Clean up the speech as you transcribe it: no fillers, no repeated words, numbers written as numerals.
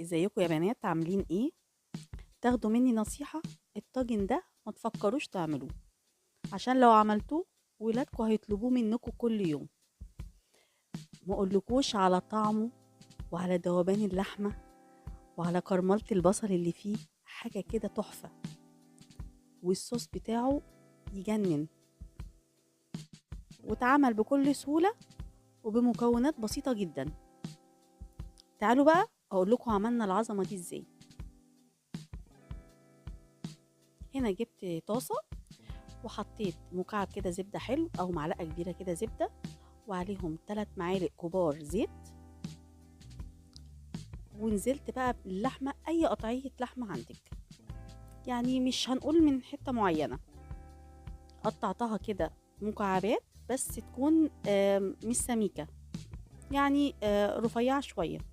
ازيكم يا بنات عاملين ايه؟ تاخدوا مني نصيحة. الطاجن ده ما تفكروش تعملوه، عشان لو عملتوه ولادكم هيطلبوه منكم كل يوم. ما اقولكوش على طعمه وعلى ذوبان اللحمة وعلى كرملة البصل اللي فيه، حاجة كده تحفة. والصوص بتاعه يجنن، واتعمل بكل سهولة وبمكونات بسيطة جدا. تعالوا بقى اقولكم عملنا العظمة دي ازاي. هنا جبت طاسة وحطيت مكعب كده زبدة حلو أو معلقة كبيرة كده زبدة، وعليهم 3 معالق كبار زيت. ونزلت بقى باللحمة، أي قطعية لحمة عندك، يعني مش هنقول من حتة معينة. قطعتها كده مكعبات، بس تكون مش سميكة، يعني رفيعة شوية.